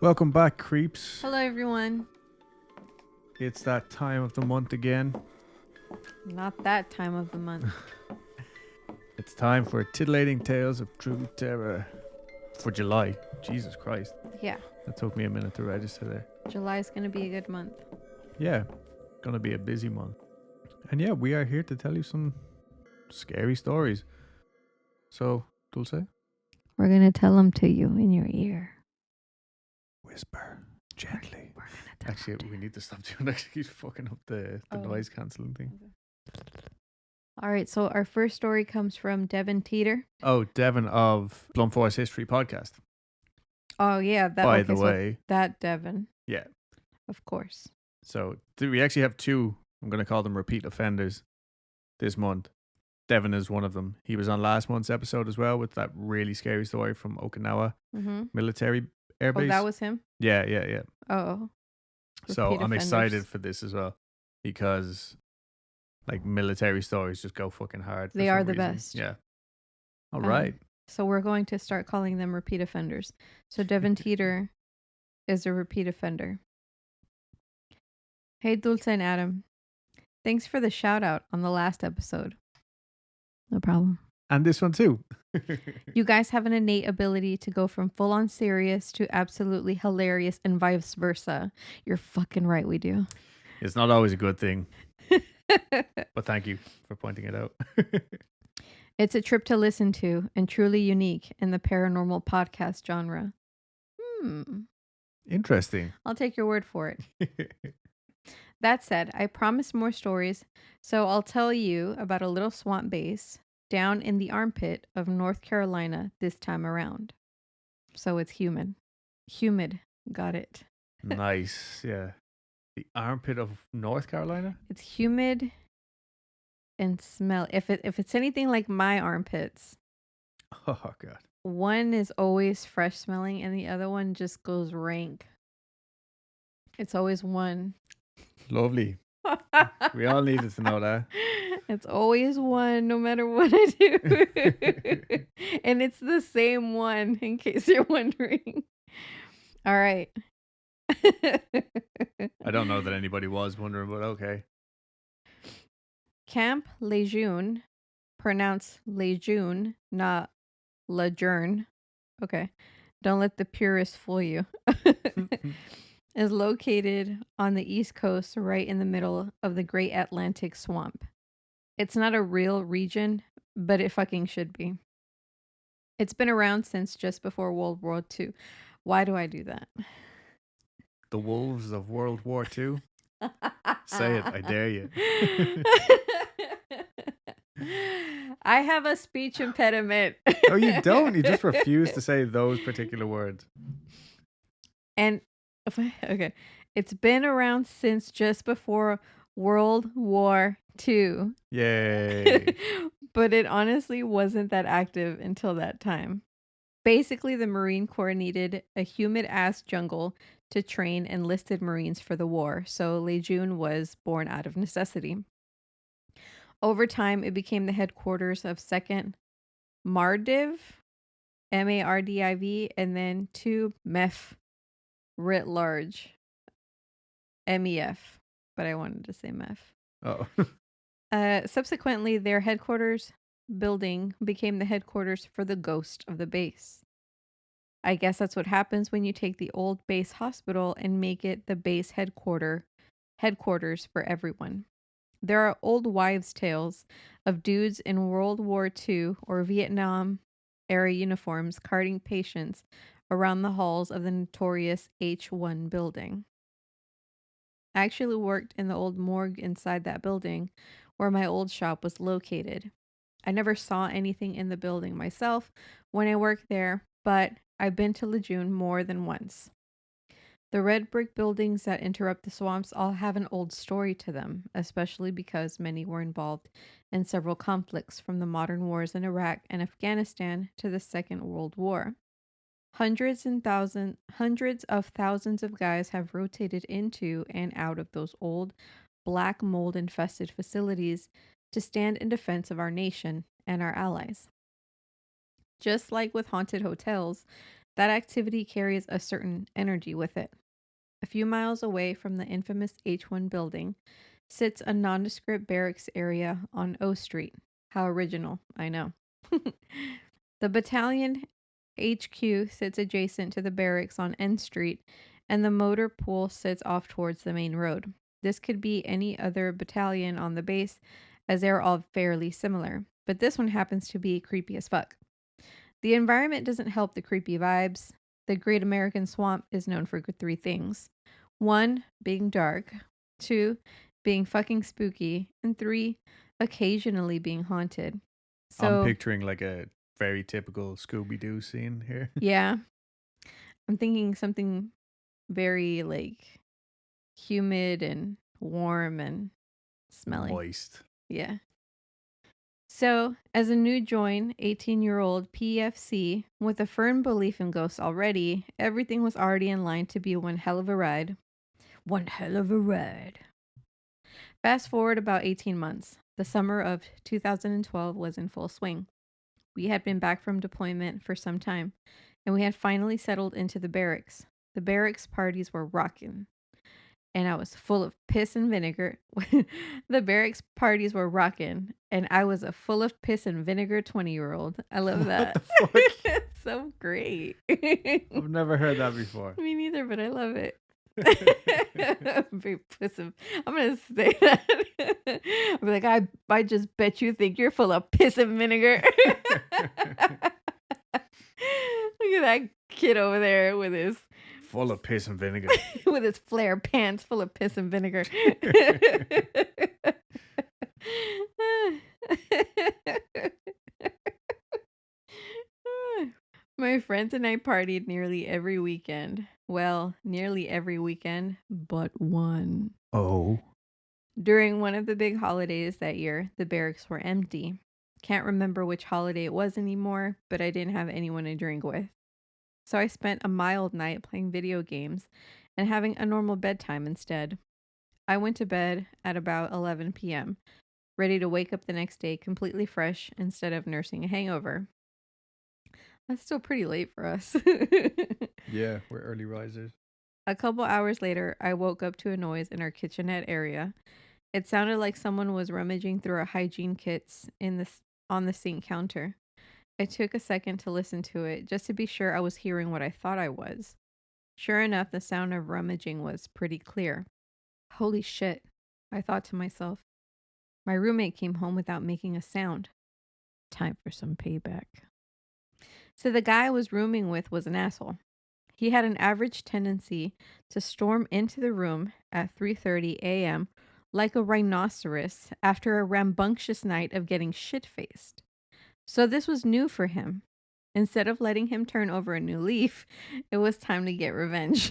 Welcome back, creeps. Hello, everyone. It's that time of the month again. Not that time of the month. It's time for Titillating Tales of True Terror for July. Jesus Christ. Yeah, That took me a minute to register there. July's going to be a good month. Yeah, gonna be a busy month. And yeah, we are here to tell you some scary stories. So, Dulce, We're going to tell them to you in your ear. whisper gently. We're going to tell Actually, we need to stop doing that. He's fucking up the noise cancelling thing. All right, so our first story comes from Devin Teeter. Oh, Devin of Blunt Force History Podcast. Oh, yeah. By the way. That Devin. Yeah. Of course. So we actually have two, I'm going to call them repeat offenders this month. Devin is one of them. He was on last month's episode as well with that really scary story from Okinawa military air base. Oh, that was him? Yeah. Oh. So Repeat I'm offenders. excited for this as well because like military stories just go fucking hard. They are the best. Yeah. All right. So we're going to start calling them repeat offenders. So Devin Teeter is a repeat offender. Hey, Dulce and Adam. Thanks for the shout out on the last episode. No problem. And this one too. You guys have an innate ability to go from full on serious to absolutely hilarious and vice versa. You're fucking right, we do. It's not always a good thing. But thank you for pointing it out. It's a trip to listen to and truly unique in the paranormal podcast genre. Interesting. I'll take your word for it. That said, I promised more stories, so I'll tell you about a little swamp base down in the armpit of North Carolina this time around. So it's humid. Humid. Got it. Nice. Yeah. The armpit of North Carolina? It's humid and smell. If it's anything like my armpits, Oh, God. one is always fresh smelling and the other one just goes rank. It's always one. Lovely. We all needed to know that. It's always one, no matter what I do. And it's the same one, in case you're wondering. All right. I don't know that anybody was wondering, but okay. Camp Lejeune, pronounced Lejeune, not Lejeune. Okay. Don't let the purists fool you. Is located on the East Coast, right in the middle of the Great Atlantic Swamp. It's not a real region, but it fucking should be. It's been around since just before World War II. Why do I do that? The wolves of World War II? Say it, I dare you. I have a speech impediment. Oh, you don't? You just refuse to say those particular words. And okay, it's been around since just before World War II. Yay. But it honestly wasn't that active until that time. Basically, the Marine Corps needed a humid-ass jungle to train enlisted Marines for the war, so Lejeune was born out of necessity. Over time, it became the headquarters of 2nd Mardiv, MARDIV, and then 2 MEF, writ large, MEF, but I wanted to say MEF. Oh. Subsequently, their headquarters building became the headquarters for the ghost of the base. I guess that's what happens when you take the old base hospital and make it the base headquarters for everyone. There are old wives' tales of dudes in World War II or Vietnam era uniforms carting patients around the halls of the notorious H1 building. I actually worked in the old morgue inside that building where my old shop was located. I never saw anything in the building myself when I worked there, but I've been to Lejeune more than once. The red brick buildings that interrupt the swamps all have an old story to them, especially because many were involved in several conflicts from the modern wars in Iraq and Afghanistan to the Second World War. Hundreds of thousands of guys have rotated into and out of those old, black mold-infested facilities to stand in defense of our nation and our allies. Just like with haunted hotels, That activity carries a certain energy with it. A few miles away from the infamous H1 building sits a nondescript barracks area on O Street. How original, I know. The battalion HQ sits adjacent to the barracks on N Street, and the motor pool sits off towards the main road. This could be any other battalion on the base, as they're all fairly similar, but this one happens to be creepy as fuck. The environment doesn't help the creepy vibes. The Great American Swamp is known for 3 things. 1, being dark. 2, being fucking spooky. And 3, occasionally being haunted. So, I'm picturing like a very typical Scooby-Doo scene here. Yeah. I'm thinking something very like humid and warm and smelly. Moist. Yeah. So, as a new join, 18-year-old PFC, with a firm belief in ghosts already, everything was already in line to be one hell of a ride. One hell of a ride. Fast forward about 18 months. The summer of 2012 was in full swing. We had been back from deployment for some time, and we had finally settled into the barracks. The barracks parties were rocking, and I was full of piss and vinegar. The barracks parties were rocking, and I was a full of piss and vinegar 20-year-old. I love that. What the fuck? It's so great. I've never heard that before. Me neither, but I love it. Very pussy. I'm gonna say that. I'll be like, I just bet you think you're full of piss and vinegar. Look at that kid over there with his full of piss and vinegar. With his flare pants full of piss and vinegar. My friends and I partied nearly every weekend. Well, nearly every weekend, but one. Oh. During one of the big holidays that year, the barracks were empty. Can't remember which holiday it was anymore, but I didn't have anyone to drink with. So I spent a mild night playing video games and having a normal bedtime instead. I went to bed at about 11 p.m., ready to wake up the next day completely fresh instead of nursing a hangover. That's still pretty late for us. Yeah, we're early risers. A couple hours later, I woke up to a noise in our kitchenette area. It sounded like someone was rummaging through our hygiene kits on the sink counter. I took a second to listen to it, just to be sure I was hearing what I thought I was. Sure enough, the sound of rummaging was pretty clear. Holy shit, I thought to myself. My roommate came home without making a sound. Time for some payback. So the guy I was rooming with was an asshole. He had an average tendency to storm into the room at 3:30 a.m. like a rhinoceros after a rambunctious night of getting shit-faced. So this was new for him. Instead of letting him turn over a new leaf, it was time to get revenge.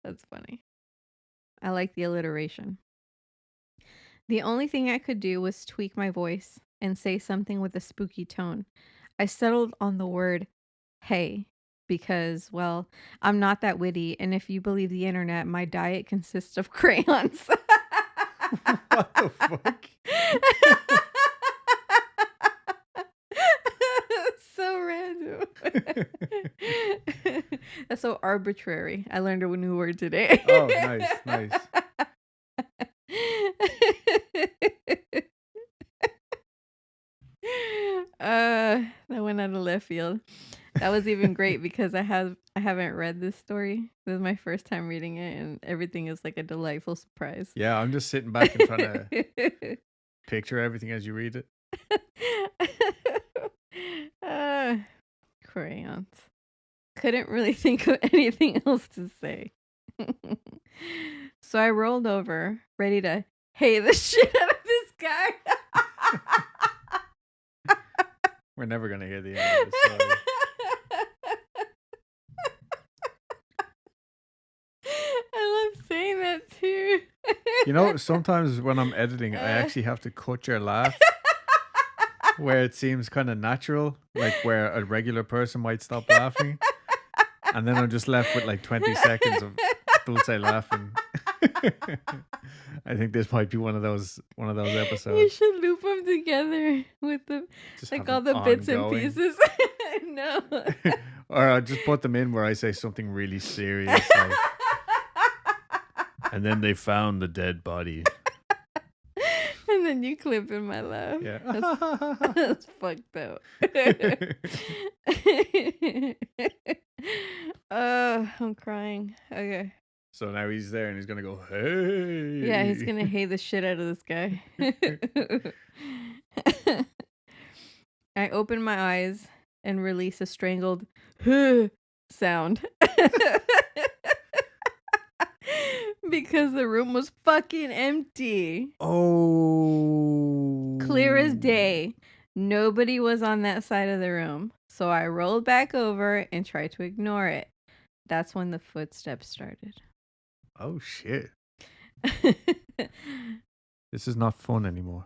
That's funny. I like the alliteration. The only thing I could do was tweak my voice and say something with a spooky tone. I settled on the word hey because, well, I'm not that witty, and if you believe the internet, my diet consists of crayons. What the fuck? So random. That's so arbitrary. I learned a new word today. Oh, nice. That went out of left field. That was even great because I haven't read this story. This is my first time reading it, and everything is like a delightful surprise. Yeah, I'm just sitting back and trying to picture everything as you read it. Crayons. Couldn't really think of anything else to say. So I rolled over, ready to hey the shit out of this guy. We're never going to hear the end of the story. I love saying that too. You know, sometimes when I'm editing, I actually have to cut your laugh where it seems kind of natural, like where a regular person might stop laughing. And then I'm just left with like 20 seconds of Dulce laughing. I think this might be one of those episodes. You should loop them together with the Just like have all them the bits and ongoing. pieces. No. Or I'll just put them in where I say something really serious. Like, and then they found the dead body. And then you clip in my laugh. Yeah. That's fucked up. I'm crying. Okay. So now he's there and he's gonna go, hey. Yeah, he's gonna hate the shit out of this guy. I open my eyes and release a strangled sound. Because the room was fucking empty. Oh. Clear as day. Nobody was on that side of the room. So I rolled back over and tried to ignore it. That's when the footsteps started. Oh, shit. This is not fun anymore.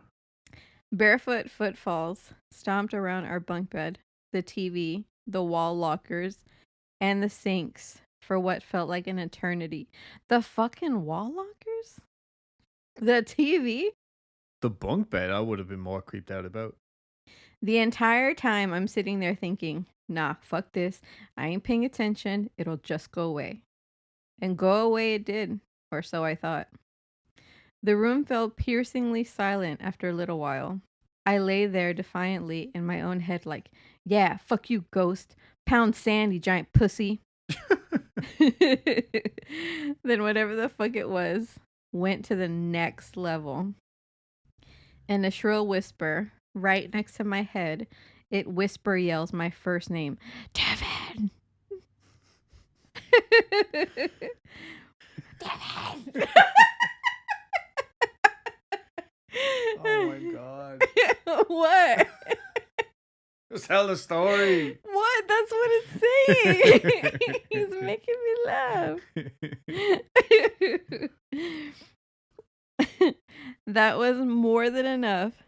Barefoot footfalls stomped around our bunk bed, the TV, the wall lockers, and the sinks for what felt like an eternity. The fucking wall lockers? The TV? The bunk bed, I would have been more creeped out about. The entire time I'm sitting there thinking, nah, fuck this. I ain't paying attention. It'll just go away. And go away it did, or so I thought. The room felt piercingly silent after a little while. I lay there defiantly in my own head like, yeah, fuck you, ghost. Pound sand, you giant pussy. Then whatever the fuck it was went to the next level. In a shrill whisper, right next to my head, it whisper yells my first name. Devin! Devin! Oh my god. What? Just tell the story. What? That's what it's saying. He's making me laugh. That was more than enough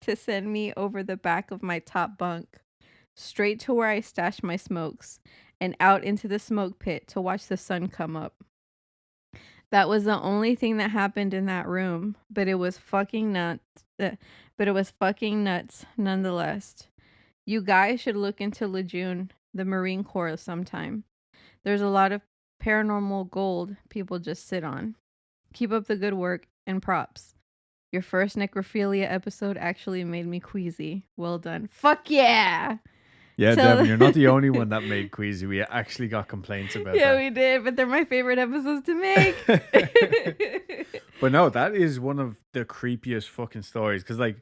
to send me over the back of my top bunk, straight to where I stashed my smokes, and out into the smoke pit to watch the sun come up. That was the only thing that happened in that room, but it was fucking nuts. Nonetheless. You guys should look into Lejeune, the Marine Corps, sometime. There's a lot of paranormal gold people just sit on. Keep up the good work and props. Your first necrophilia episode actually made me queasy. Well done. Fuck yeah! Yeah, Devin, you're not the only one that made queasy. We actually got complaints about that. Yeah, we did, but they're my favorite episodes to make. But no, that is one of the creepiest fucking stories because like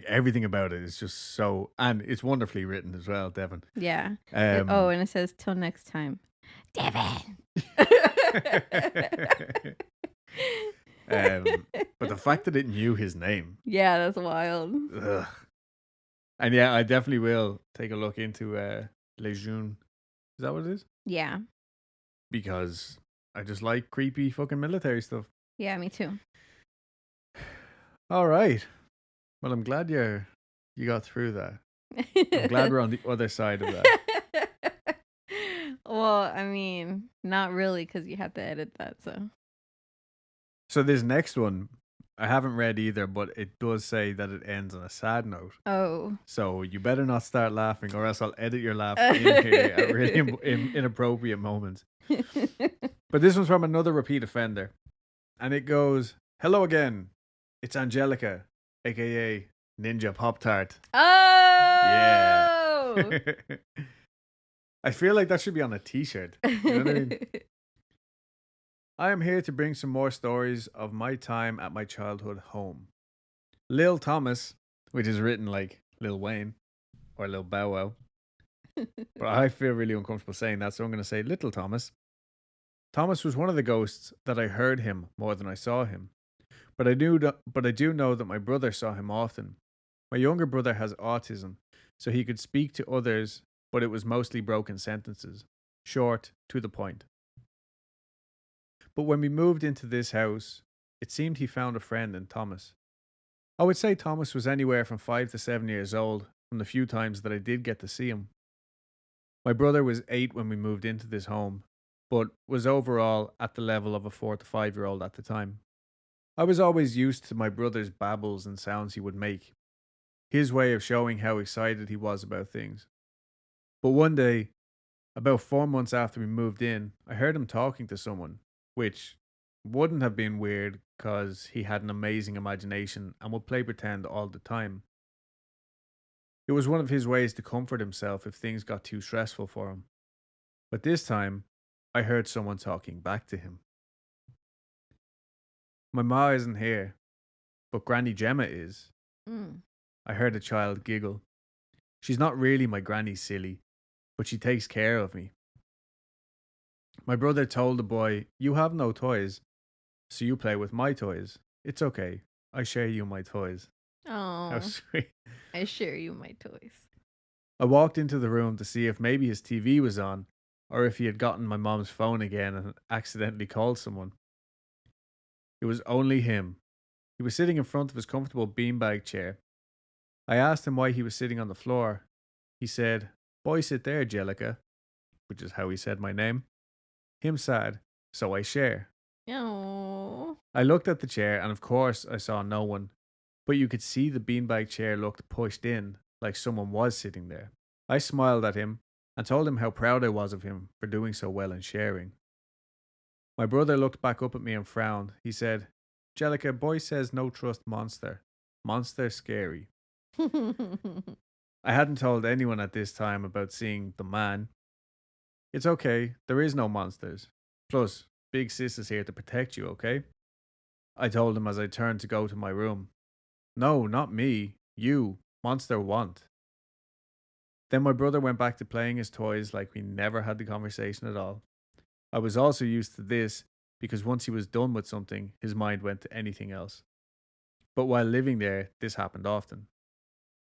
everything about it is just so, and it's wonderfully written as well, Devin. Yeah. And it says till next time, Devin. But the fact that it knew his name. Yeah, that's wild. Ugh. And yeah, I definitely will take a look into Lejeune. Is that what it is? Yeah. Because I just like creepy fucking military stuff. Yeah, me too. All right. Well, I'm glad you got through that. I'm glad we're on the other side of that. Well, I mean, not really, because you have to edit that, So this next one, I haven't read either, but it does say that it ends on a sad note. Oh. So you better not start laughing, or else I'll edit your laugh in here at really inappropriate moments. But this one's from another repeat offender. And it goes, hello again. It's Angelica, a.k.a. Ninja Pop-Tart. Oh! Yeah. I feel like that should be on a t-shirt. You know what I mean? I am here to bring some more stories of my time at my childhood home. Lil Thomas, which is written like Lil Wayne or Lil Bow Wow. But I feel really uncomfortable saying that, so I'm going to say Little Thomas. Thomas was one of the ghosts that I heard him more than I saw him. But I do know that my brother saw him often. My younger brother has autism, so he could speak to others, but it was mostly broken sentences, short, to the point. But when we moved into this house, it seemed he found a friend in Thomas. I would say Thomas was anywhere from 5 to 7 years old from the few times that I did get to see him. My brother was 8 when we moved into this home, but was overall at the level of a 4 to 5 year old at the time. I was always used to my brother's babbles and sounds he would make, his way of showing how excited he was about things. But one day, about 4 months after we moved in, I heard him talking to someone, which wouldn't have been weird because he had an amazing imagination and would play pretend all the time. It was one of his ways to comfort himself if things got too stressful for him. But this time, I heard someone talking back to him. My ma isn't here, but Granny Gemma is. Mm. I heard a child giggle. She's not really my granny, silly, but she takes care of me. My brother told the boy, "You have no toys, so you play with my toys. It's okay. I share you my toys." How Oh, sweet. I share you my toys. I walked into the room to see if maybe his TV was on, or if he had gotten my mom's phone again and accidentally called someone. It was only him. He was sitting in front of his comfortable beanbag chair. I asked him why he was sitting on the floor. He said, "Boy, sit there, Jellica," which is how he said my name. Him sad, so I share. Oh. I looked at the chair, and of course I saw no one, but you could see the beanbag chair looked pushed in, like someone was sitting there. I smiled at him and told him how proud I was of him for doing so well in sharing. My brother looked back up at me and frowned. He said, "Jellica, boy says no trust monster. Monster scary." I hadn't told anyone at this time about seeing the man. "It's okay, there is no monsters. Plus, Big Sis is here to protect you, okay?" I told him as I turned to go to my room. "No, not me. You. Monster want." Then my brother went back to playing his toys like we never had the conversation at all. I was also used to this because once he was done with something, his mind went to anything else. But while living there, this happened often.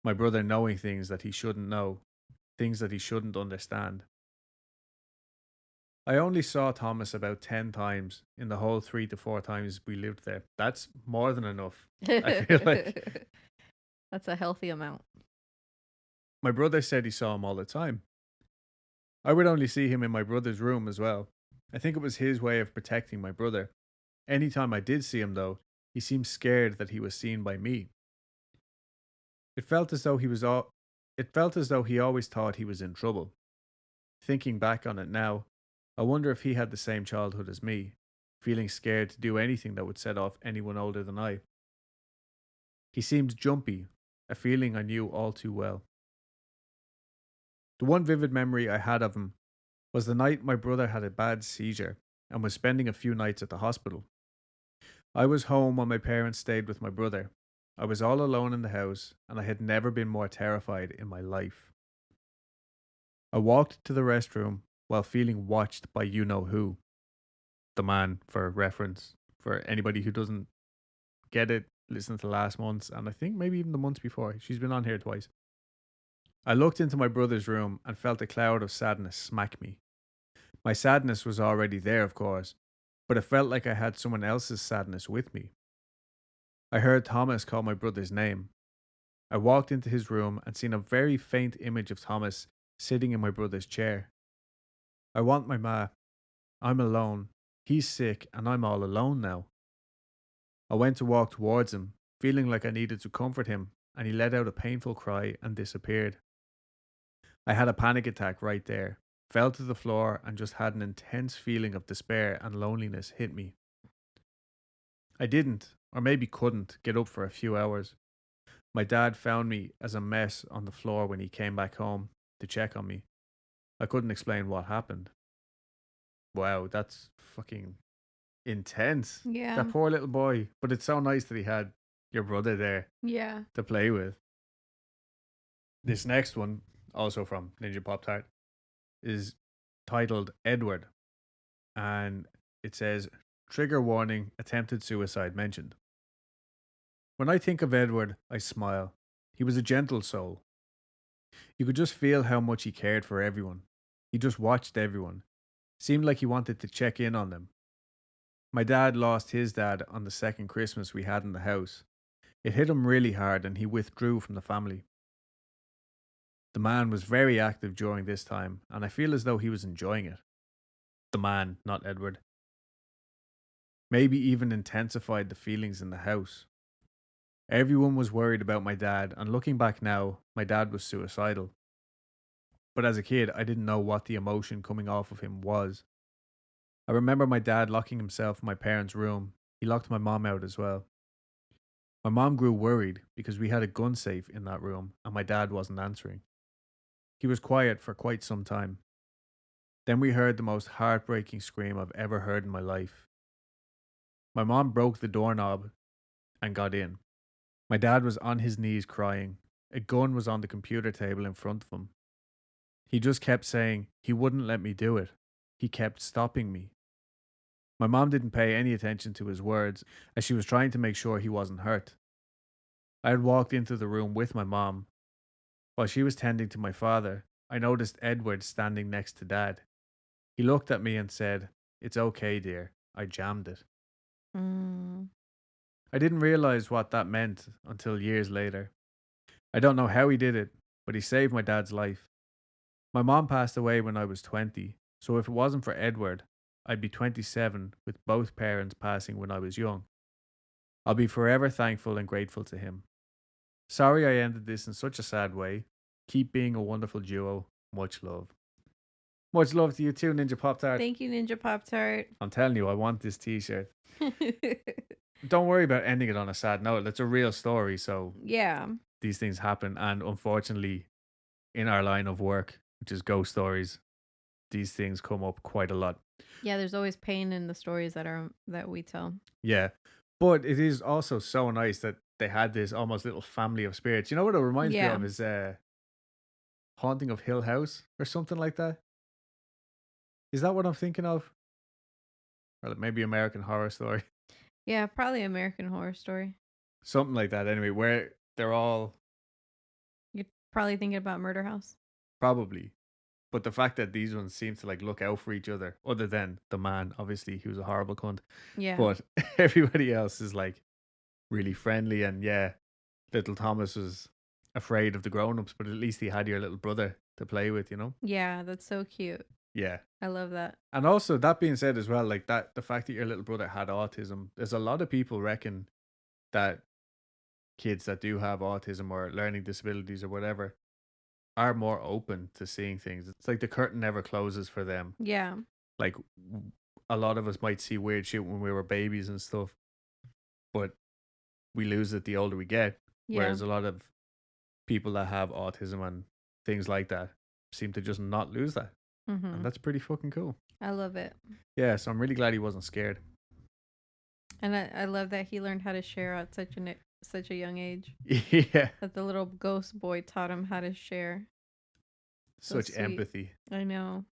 My brother knowing things that he shouldn't know, things that he shouldn't understand. I only saw Thomas about 10 times in the whole 3 to 4 times we lived there. That's more than enough. I feel like That's a healthy amount. my brother said he saw him all the time. I would only see him in my brother's room as well. I think it was his way of protecting my brother. Anytime I did see him, though, he seemed scared that he was seen by me. It felt as though he was all. It felt as though he always thought he was in trouble. Thinking back on it now, I wonder if he had the same childhood as me, feeling scared to do anything that would set off anyone older than I. He seemed jumpy, a feeling I knew all too well. The one vivid memory I had of him was the night my brother had a bad seizure and was spending a few nights at the hospital. I was home while my parents stayed with my brother. I was all alone in the house, and I had never been more terrified in my life. I walked to the restroom while feeling watched by you know who. The man, for reference, for anybody who doesn't get it, listen to last month's, and I think maybe even the months before. She's been on here twice. I looked into my brother's room and felt a cloud of sadness smack me. My sadness was already there, of course, but it felt like I had someone else's sadness with me. I heard Thomas call my brother's name. I walked into his room and seen a very faint image of Thomas sitting in my brother's chair. "I want my ma. I'm alone. He's sick and I'm all alone now." I went to walk towards him, feeling like I needed to comfort him, and he let out a painful cry and disappeared. I had a panic attack right there, fell to the floor, and just had an intense feeling of despair and loneliness hit me. I didn't, or maybe couldn't, get up for a few hours. My dad found me as a mess on the floor when he came back home to check on me. I couldn't explain what happened. Wow, that's fucking intense. Yeah. That poor little boy. But it's so nice that he had your brother there Yeah. to play with. This next one, also from Ninja Pop Tart, is titled Edward. And it says, "Trigger warning, attempted suicide mentioned." When I think of Edward, I smile. He was a gentle soul. You could just feel how much he cared for everyone. He just watched everyone. Seemed like he wanted to check in on them. My dad lost his dad on the second Christmas we had in the house. It hit him really hard and he withdrew from the family. The man was very active during this time, and I feel as though he was enjoying it. The man, not Edward. Maybe even intensified the feelings in the house. Everyone was worried about my dad, and looking back now, my dad was suicidal. But as a kid, I didn't know what the emotion coming off of him was. I remember my dad locking himself in my parents' room. He locked my mom out as well. My mom grew worried because we had a gun safe in that room and my dad wasn't answering. He was quiet for quite some time. Then we heard the most heartbreaking scream I've ever heard in my life. My mom broke the doorknob and got in. My dad was on his knees crying. A gun was on the computer table in front of him. He just kept saying he wouldn't let me do it. He kept stopping me. My mom didn't pay any attention to his words as she was trying to make sure he wasn't hurt. I had walked into the room with my mom. While she was tending to my father, I noticed Edward standing next to Dad. He looked at me and said, "It's okay, dear. I jammed it." Mm. I didn't realize what that meant until years later. I don't know how he did it, but he saved my dad's life. My mom passed away when I was 20, so if it wasn't for Edward, I'd be 27 with both parents passing when I was young. I'll be forever thankful and grateful to him. Sorry I ended this in such a sad way. Keep being a wonderful duo. Much love. Much love to you too, Ninja Pop Tart. Thank you, Ninja Pop Tart. I'm telling you, I want this t-shirt. Don't worry about ending it on a sad note. It's a real story, so Yeah. these things happen. And unfortunately, in our line of work, which is ghost stories, these things come up quite a lot. Yeah, there's always pain in the stories that we tell. Yeah. But it is also so nice that they had this almost little family of spirits. You know what it reminds me Yeah. of is Haunting of Hill House or something like that. Is that what I'm thinking of? Or maybe American Horror Story. Yeah, probably American Horror Story. Something like that anyway, where they're all You're probably thinking about Murder House. probably. But the fact that these ones seem to like look out for each other, other than the man, obviously, he was a horrible cunt. Yeah. But everybody else is like really friendly. And yeah, little Thomas was afraid of the grown ups, but at least he had your little brother to play with, you know? Yeah, that's so cute. Yeah. I love that. And also, that being said as well, like that, the fact that your little brother had autism, there's a lot of people reckon that kids that do have autism or learning disabilities or whatever are more open to seeing things. It's like the curtain never closes for them. Yeah. Like a lot of us might see weird shit when we were babies and stuff, but we lose it the older we get. Yeah. Whereas a lot of people that have autism and things like that seem to just not lose that. And that's pretty fucking cool. I love it. Yeah, so I'm really glad he wasn't scared. And I love that he learned how to share at such a young age. Yeah. That the little ghost boy taught him how to share. Such sweet. empathy. I know.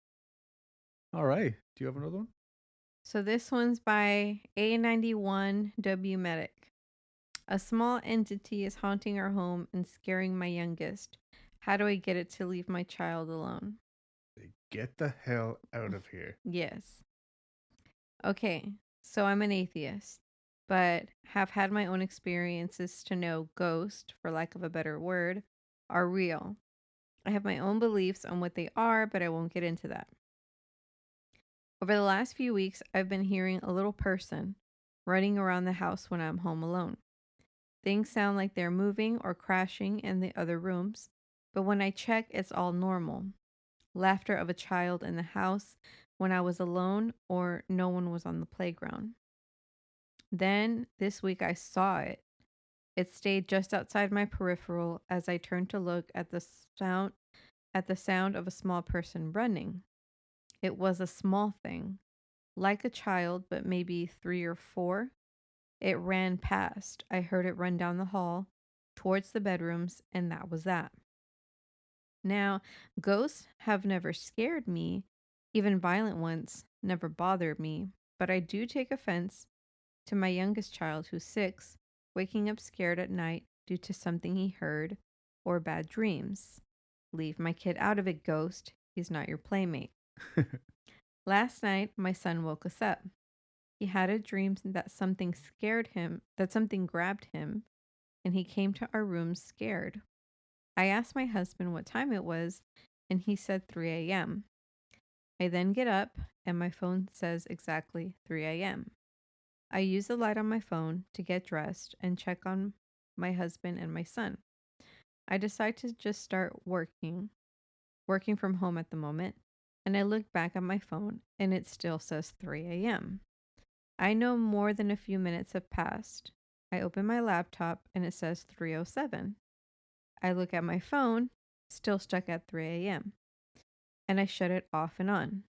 All right. Do you have another one? So this one's by A91W Medic. A small entity is haunting our home and scaring my youngest. How do I get it to leave my child alone? Get the hell out of here. Yes. Okay, so I'm an atheist, but have had my own experiences to know ghosts, for lack of a better word, are real. I have my own beliefs on what they are, but I won't get into that. Over the last few weeks, I've been hearing a little person running around the house when I'm home alone. Things sound like they're moving or crashing in the other rooms, but when I check, it's all normal. Laughter of a child in the house when I was alone or no one was on the playground. Then this week I saw it. It stayed just outside my peripheral as I turned to look at the sound of a small person running. It was a small thing, like a child, but maybe 3 or 4. It ran past. I heard it run down the hall towards the bedrooms, and that was that. Now, ghosts have never scared me, even violent ones never bothered me, but I do take offense to my youngest child, who's 6, waking up scared at night due to something he heard or bad dreams. Leave my kid out of it, ghost. He's not your playmate. Last night, my son woke us up. He had a dream that something scared him, that something grabbed him, and he came to our room scared. I asked my husband what time it was, and he said 3 a.m. I then get up and my phone says exactly 3 a.m. I use the light on my phone to get dressed and check on my husband and my son. I decide to just start working from home at the moment, and I look back at my phone and it still says 3 a.m. I know more than a few minutes have passed. I open my laptop and it says 3:07. I look at my phone, still stuck at 3 a.m., and I shut it off and on.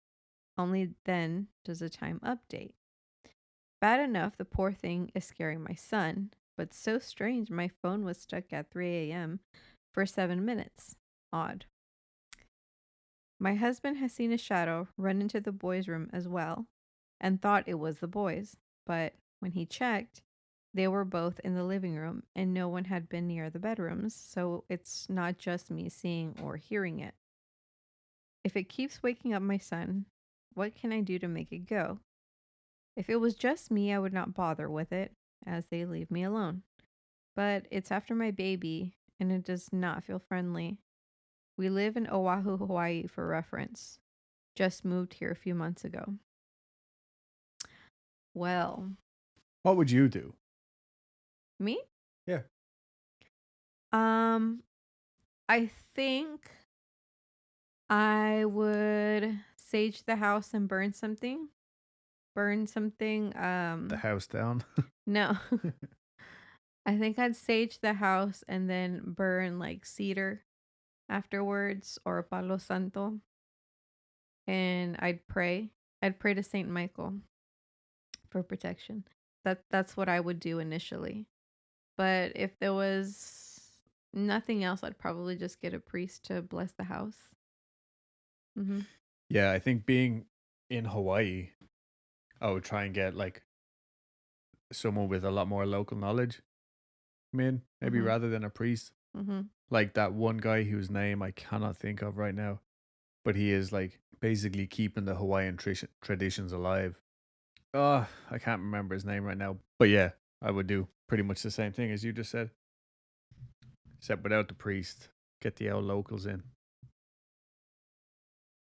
Only then does the time update. Bad enough, the poor thing is scaring my son, but so strange my phone was stuck at 3 a.m. for 7 minutes. Odd. My husband has seen a shadow run into the boys' room as well and thought it was the boys, but when he checked, they were both in the living room and no one had been near the bedrooms, so it's not just me seeing or hearing it. If it keeps waking up my son, what can I do to make it go? If it was just me, I would not bother with it, as they leave me alone. But it's after my baby, and it does not feel friendly. We live in Oahu, Hawaii, for reference. Just moved here a few months ago. Well, What would you do? me? Yeah. I think I would sage the house and burn something. Burn something. The house down. No. I think I'd sage the house and then burn like cedar afterwards or palo santo. And I'd pray. I'd pray to Saint Michael for protection. That's what I would do initially. But if there was nothing else, I'd probably just get a priest to bless the house. Mm-hmm. Yeah, I think being in Hawaii, I would try and get like someone with a lot more local knowledge. Maybe rather than a priest. Mm-hmm. Like that one guy whose name I cannot think of right now, but he is like basically keeping the Hawaiian traditions alive. Oh, I can't remember his name right now. But yeah, I would do pretty much the same thing as you just said. Except without the priest. Get the old locals in.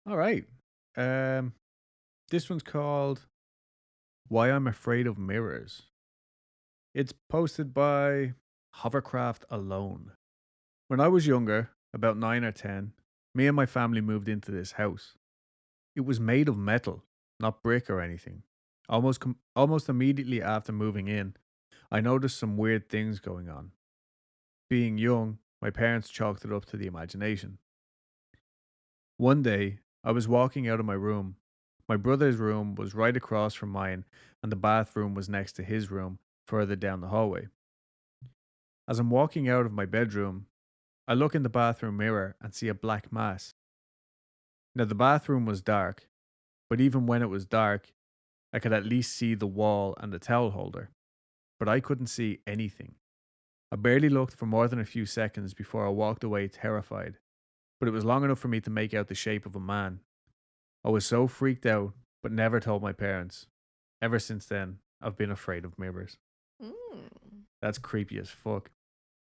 All right. This one's called Why I'm Afraid of Mirrors. It's posted by Hovercraft Alone. When I was younger, about 9 or 10, me and my family moved into this house. It was made of metal, not brick or anything. Almost immediately after moving in, I noticed some weird things going on. Being young, my parents chalked it up to the imagination. One day, I was walking out of my room. My brother's room was right across from mine, and the bathroom was next to his room, further down the hallway. As I'm walking out of my bedroom, I look in the bathroom mirror and see a black mass. Now, the bathroom was dark, but even when it was dark, I could at least see the wall and the towel holder. But I couldn't see anything. I barely looked for more than a few seconds before I walked away terrified, but it was long enough for me to make out the shape of a man. I was so freaked out, but never told my parents. Ever since then, I've been afraid of mirrors. That's creepy as fuck.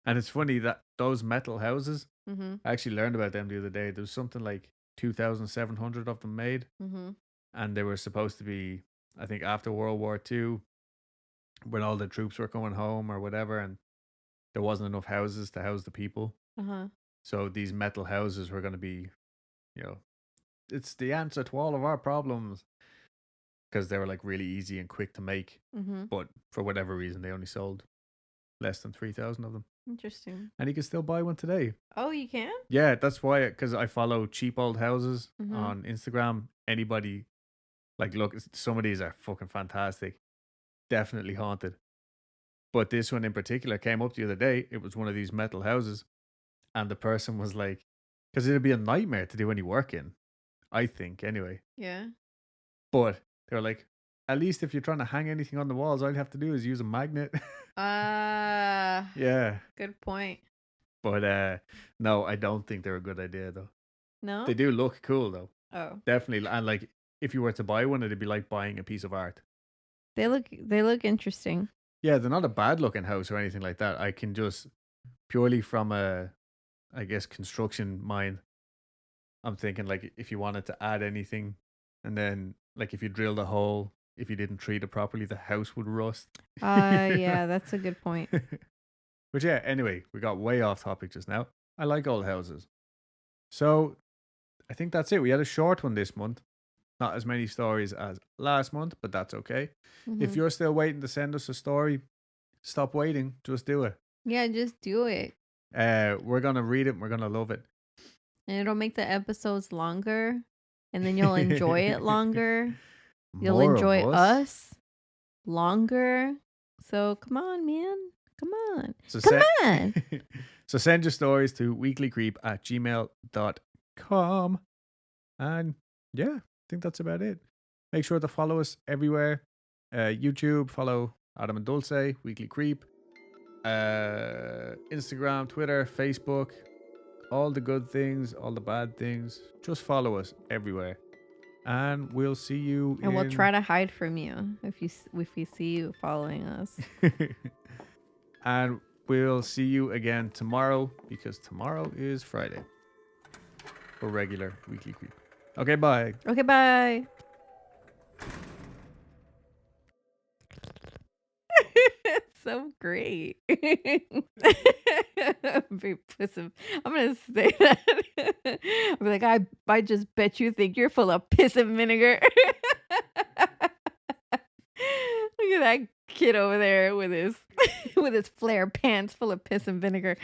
And it's funny that those metal houses, Mm-hmm. I actually learned about them the other day. There was something like 2,700 of them made, Mm-hmm. and they were supposed to be, I think, after World War II, when all the troops were coming home or whatever, and there wasn't enough houses to house the people. Uh-huh. So these metal houses were going to be, you know, it's the answer to all of our problems because they were like really easy and quick to make. Mm-hmm. But for whatever reason, they only sold less than 3,000 of them. Interesting. And you can still buy one today. Oh, you can? Yeah, that's why, because I follow cheap old houses Mm-hmm. on Instagram. Anybody, like, look, some of these are fucking fantastic. Definitely haunted. But this one in particular came up the other day. It was one of these metal houses. And the person was like, because it'd be a nightmare to do any work in, I think, anyway. Yeah. But they were like, at least if you're trying to hang anything on the walls, all you have to do is use a magnet. Yeah. Good point. But no, I don't think they're a good idea, though. No? They do look cool, though. Oh. Definitely. And like, if you were to buy one, it'd be like buying a piece of art. They look interesting. Yeah, they're not a bad looking house or anything like that. I can just, purely from a, I guess, construction mind, I'm thinking like if you wanted to add anything and then Like if you drilled a hole, if you didn't treat it properly, the house would rust. Yeah, that's a good point. But yeah, anyway, we got way off topic just now. I like old houses. So I think that's it. We had a short one this month. Not as many stories as last month, but that's okay. If you're still waiting to send us a story, stop waiting. Just do it. Yeah, just do it. We're going to read it and we're going to love it. And it'll make the episodes longer. And then you'll enjoy it longer. You'll More enjoy of us us longer. So come on, man. Come on. So Come on. So send your stories to weeklycreep@gmail.com. And yeah, I think that's about it. Make sure to follow us everywhere. YouTube, follow Adam and Dulce, Weekly Creep. Instagram, Twitter, Facebook. All the good things, all the bad things. Just follow us everywhere. And we'll see you And we'll try to hide from you if you see you following us. And we'll see you again tomorrow, because tomorrow is Friday for regular Weekly Creep. Okay, bye. Okay, bye. So great. Very pussy. I'm gonna say that. I'll be like, I just bet you think you're full of piss and vinegar. Look at that kid over there with his flare pants full of piss and vinegar.